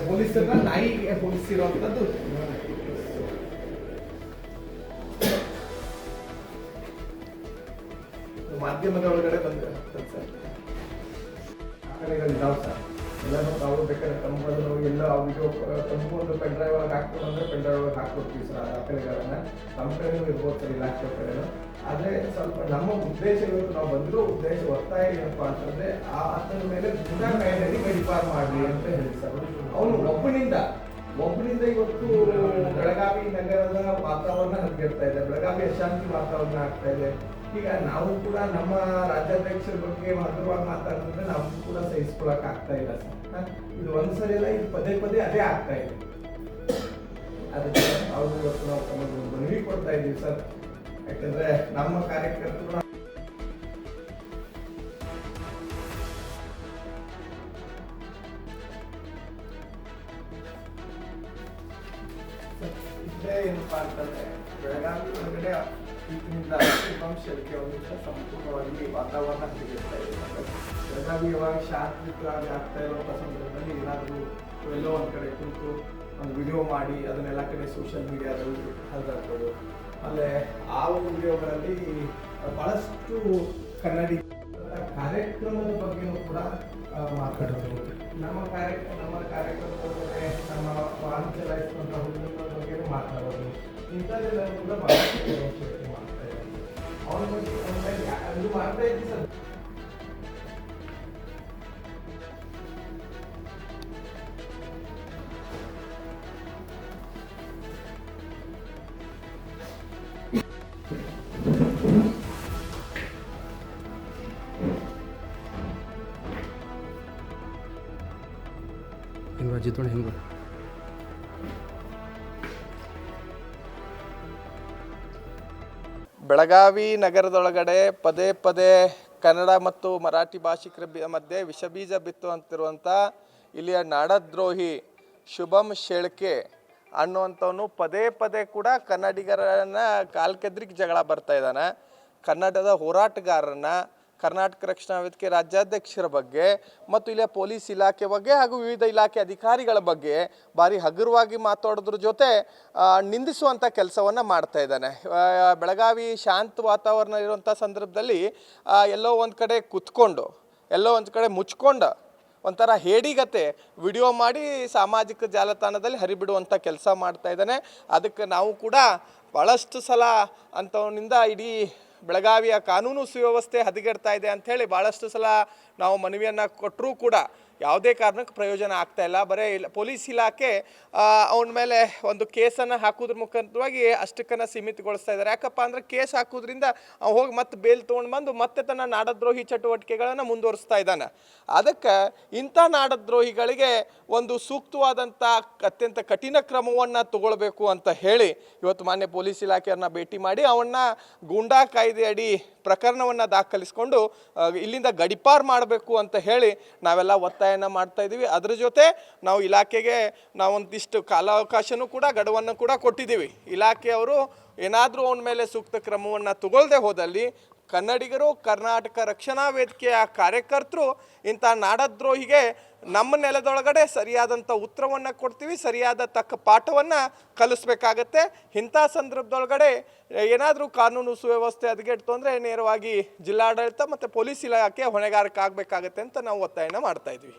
ಪೊಲೀಸರನ್ನ ನಾಯಿಗೆ ಹೋಲಿಸಿರುವಂಥದ್ದು ಮಾಧ್ಯಮದ ಒಳಗಡೆ ಬಂದ ಸರ್. ಆ ಕಡೆಗಳಿದ್ದಾವೆ ಸರ್, ಎಲ್ಲನೂ ತಾವು ಬೇಕಾದ್ರೆ ತಮ್ಮದು ಎಲ್ಲ ವಿಡಿಯೋ ತಮ್ಗೊಂದು ಪೆನ್ ಡ್ರೈವ್ ಒಳಗೆ ಹಾಕ್ಬೋದು ಅಂದರೆ ಪೆನ್ ಡ್ರೈವ್ ಒಳಗೆ ಹಾಕ್ಕೊಡ್ತೀವಿ ಸರ್. ಆ ಕಡೆಗಳನ್ನ ನಮ್ಮ ಕಡೆನೂ ಇರ್ಬೋದು ಸರ್, ಇಲಾಖೆ ಕಡೆನೂ. ಆದರೆ ಸ್ವಲ್ಪ ನಮ್ಮ ಉದ್ದೇಶ ಇವತ್ತು ನಾವು ಬಂದಿರೋ ಉದ್ದೇಶ ಒತ್ತಾಯ ಏನಪ್ಪ ಅಂತಂದ್ರೆ ಆ ಆತನ ಮೇಲೆ ಗುಂಡಾ ಕಾಯ್ದೆಯಲ್ಲಿ ಗಡಿಪಾರು ಮಾಡಲಿ ಅಂತ ಹೇಳಿ ಸರ್. ಅವನು ಒಬ್ಬನಿಂದ ಇವತ್ತು ಬೆಳಗಾವಿ ನಗರದ ವಾತಾವರಣ ಹದಗೆಡ್ತಾ ಇದೆ, ಬೆಳಗಾವಿ ಅಶಾಂತಿ ವಾತಾವರಣ ಆಗ್ತಾ ಇದೆ. ಈಗ ನಾವು ಕೂಡ ನಮ್ಮ ರಾಜ್ಯಾಧ್ಯಕ್ಷರ ಬಗ್ಗೆ ಹಗುರವಾಗಿ ಮಾತಾಡಿದ್ರೆ ನಾವು ಕೂಡ ಸಹಿಸ್ಕೊಳಕ್ ಆಗ್ತಾ ಇಲ್ಲ ಸರ್. ಇದು ಒಂದ್ಸರಿ ಅಲ್ಲ, ಇದು ಪದೇ ಪದೇ ಅದೇ ಆಗ್ತಾ ಇದೆ. ಅದಕ್ಕೆ ಅವ್ರು ಇವತ್ತು ನಾವು ತಮಗೆ ಮನವಿ ಕೊಡ್ತಾ ಇದ್ದೀವಿ ಸರ್. ಯಾಕಂದ್ರೆ ನಮ್ಮ ಕಾರ್ಯಕರ್ತರು ಇದೇ ಏನಪ್ಪಾ ಅಂತಂದ್ರೆ ಬೆಳಗಾವಿ ಒಳಗಡೆ ಇದರಿಂದ ಶುಭಾಂಶಕ್ಕೆ ಒಂದು ಸಂಪೂರ್ಣವಾಗಿ ವಾತಾವರಣ ಸಿಗುತ್ತಾ ಇದೆ. ಬೆಳಗಾವಿ ಯಾವಾಗ ಶಾಂತಿಯುತವಾಗಿ ಆಗ್ತಾ ಇರುವಂಥ ಸಂದರ್ಭದಲ್ಲಿ ಏನಾದರೂ ಎಲ್ಲೋ ಒಂದು ಕಡೆ ಕುಂತು ಒಂದು ವಿಡಿಯೋ ಮಾಡಿ ಅದನ್ನೆಲ್ಲ ಕಡೆ ಸೋಷಿಯಲ್ ಮೀಡಿಯಾದಲ್ಲಿ ಹರಿದಾಕೋದು. ಆಮೇಲೆ ಆ ವಿಡಿಯೋಗಳಲ್ಲಿ ಬಹಳಷ್ಟು ಕನ್ನಡಿ ಕಾರ್ಯಕ್ರಮದ ಬಗ್ಗೆನೂ ಕೂಡ ಮಾತಾಡೋದು. ನಮ್ಮ ಕಾರ್ಯಕ್ರಮದ ನಮ್ಮ ವಾಹನ ಚಲಾಯಿಸುವಂಥ ಹುಡುಗರ ಬಗ್ಗೆನೂ ಮಾತಾಡೋದು. ಇಂಥದ್ದೆಲ್ಲ ಕೂಡ ಬಹಳಷ್ಟು ಮಾಡ್ತಾ ಇದ್ದಾರೆ. ಅವ್ರ ಬಗ್ಗೆ ಅದು ಮಾಡ್ತಾ ಇದ್ದೀವಿ ಸರ್. ಹಿಂಗೆ ಬೆಳಗಾವಿ ನಗರದೊಳಗಡೆ ಪದೇ ಪದೇ ಕನ್ನಡ ಮತ್ತು ಮರಾಠಿ ಭಾಷಿಕರ ಮಧ್ಯೆ ವಿಷಬೀಜ ಬಿತ್ತುವಂತಿರುವಂಥ ಇಲ್ಲಿಯ ನಾಡದ್ರೋಹಿ ಶುಭಂ ಶೇಳ್ಕೆ ಅನ್ನುವಂಥವನು ಪದೇ ಪದೇ ಕೂಡ ಕನ್ನಡಿಗರನ್ನ ಕಾಲ್ಕೆದ್ರಿಗೆ ಜಗಳ ಬರ್ತಾ ಇದ್ದಾನೆ. ಕನ್ನಡದ ಹೋರಾಟಗಾರರನ್ನ, ಕರ್ನಾಟಕ ರಕ್ಷಣಾ ವೇದಿಕೆ ರಾಜ್ಯಾಧ್ಯಕ್ಷರ ಬಗ್ಗೆ ಮತ್ತು ಇಲ್ಲಿಯ ಪೊಲೀಸ್ ಇಲಾಖೆ ಬಗ್ಗೆ ಹಾಗೂ ವಿವಿಧ ಇಲಾಖೆ ಅಧಿಕಾರಿಗಳ ಬಗ್ಗೆ ಭಾರಿ ಹಗುರವಾಗಿ ಮಾತಾಡೋದ್ರ ಜೊತೆ ನಿಂದಿಸುವಂಥ ಕೆಲಸವನ್ನು ಮಾಡ್ತಾ ಇದ್ದಾನೆ. ಬೆಳಗಾವಿ ಶಾಂತ ವಾತಾವರಣ ಇರುವಂಥ ಸಂದರ್ಭದಲ್ಲಿ ಎಲ್ಲೋ ಒಂದು ಕಡೆ ಕುತ್ಕೊಂಡು ಎಲ್ಲೋ ಒಂದು ಕಡೆ ಮುಚ್ಕೊಂಡು ಒಂಥರ ಹೇಡಿಗತೆ ವಿಡಿಯೋ ಮಾಡಿ ಸಾಮಾಜಿಕ ಜಾಲತಾಣದಲ್ಲಿ ಹರಿಬಿಡುವಂಥ ಕೆಲಸ ಮಾಡ್ತಾ ಇದ್ದಾನೆ. ಅದಕ್ಕೆ ನಾವು ಕೂಡ ಭಾಳಷ್ಟು ಸಲ ಅಂಥವನಿಂದ ಇಡೀ ಬೆಳಗಾವಿಯ ಕಾನೂನು ಸುವ್ಯವಸ್ಥೆ ಹದಗೆಡ್ತಾ ಇದೆ ಅಂಥೇಳಿ ಭಾಳಷ್ಟು ಸಲ ನಾವು ಮನವಿಯನ್ನು ಕೊಟ್ಟರೂ ಕೂಡ ಯಾವುದೇ ಕಾರಣಕ್ಕೆ ಪ್ರಯೋಜನ ಆಗ್ತಾ ಇಲ್ಲ. ಬರೀ ಪೊಲೀಸ್ ಇಲಾಖೆ ಅವನ ಮೇಲೆ ಒಂದು ಕೇಸನ್ನು ಹಾಕೋದ್ರ ಮುಖಾಂತರವಾಗಿ ಅಷ್ಟಕ್ಕನ್ನು ಸೀಮಿತಗೊಳಿಸ್ತಾ ಇದ್ದಾರೆ. ಯಾಕಪ್ಪ ಅಂದರೆ ಕೇಸ್ ಹಾಕೋದ್ರಿಂದ ಅವ್ನು ಹೋಗಿ ಮತ್ತೆ ಬೇಲ್ ತೊಗೊಂಡು ಬಂದು ಮತ್ತೆ ತನ್ನ ನಾಡದ್ರೋಹಿ ಚಟುವಟಿಕೆಗಳನ್ನು ಮುಂದುವರಿಸ್ತಾ ಇದ್ದಾನೆ. ಅದಕ್ಕೆ ಇಂಥ ನಾಡದ್ರೋಹಿಗಳಿಗೆ ಒಂದು ಸೂಕ್ತವಾದಂಥ ಅತ್ಯಂತ ಕಠಿಣ ಕ್ರಮವನ್ನು ತಗೊಳ್ಬೇಕು ಅಂತ ಹೇಳಿ ಇವತ್ತು ಮಾನ್ಯ ಪೊಲೀಸ್ ಇಲಾಖೆಯವ್ರನ್ನ ಭೇಟಿ ಮಾಡಿ ಅವನ್ನ ಗೂಂಡಾ ಕಾಯ್ದೆ ಅಡಿ ಪ್ರಕರಣವನ್ನು ದಾಖಲಿಸಿಕೊಂಡು ಇಲ್ಲಿಂದ ಗಡಿಪಾರು ಮಾಡಬೇಕು ಅಂತ ಹೇಳಿ ನಾವೆಲ್ಲ ಒತ್ತಾಯನ ಮಾಡ್ತಾ ಇದ್ದೀವಿ. ಅದ್ರ ಜೊತೆ ನಾವು ಇಲಾಖೆಗೆ ನಾವೊಂದಿಷ್ಟು ಕಾಲಾವಕಾಶನೂ ಕೂಡ ಗಡುವನ್ನು ಕೂಡ ಕೊಟ್ಟಿದ್ದೀವಿ. ಇಲಾಖೆಯವರು ಏನಾದರೂ ಅವನ ಮೇಲೆ ಸೂಕ್ತ ಕ್ರಮವನ್ನು ತಗೊಳ್ಳದೆ ಹೋದಲ್ಲಿ ಕನ್ನಡಿಗರು, ಕರ್ನಾಟಕ ರಕ್ಷಣಾ ವೇದಿಕೆಯ ಕಾರ್ಯಕರ್ತರು ಇಂಥ ನಾಡದ್ರೋಹಿಗೆ ನಮ್ಮ ನೆಲದೊಳಗಡೆ ಸರಿಯಾದಂಥ ಉತ್ತರವನ್ನು ಕೊಡ್ತೀವಿ, ಸರಿಯಾದ ತಕ್ಕ ಪಾಠವನ್ನು ಕಲಿಸ್ಬೇಕಾಗತ್ತೆ. ಇಂಥ ಸಂದರ್ಭದೊಳಗಡೆ ಏನಾದರೂ ಕಾನೂನು ಸುವ್ಯವಸ್ಥೆ ಹದಗೆಡ್ತು ಅಂದರೆ ನೇರವಾಗಿ ಜಿಲ್ಲಾಡಳಿತ ಮತ್ತು ಪೊಲೀಸ್ ಇಲಾಖೆ ಹೊಣೆಗಾರಿಕೆ ಆಗಬೇಕಾಗತ್ತೆ ಅಂತ ನಾವು ಒತ್ತಾಯನ ಮಾಡ್ತಾ ಇದ್ವಿ.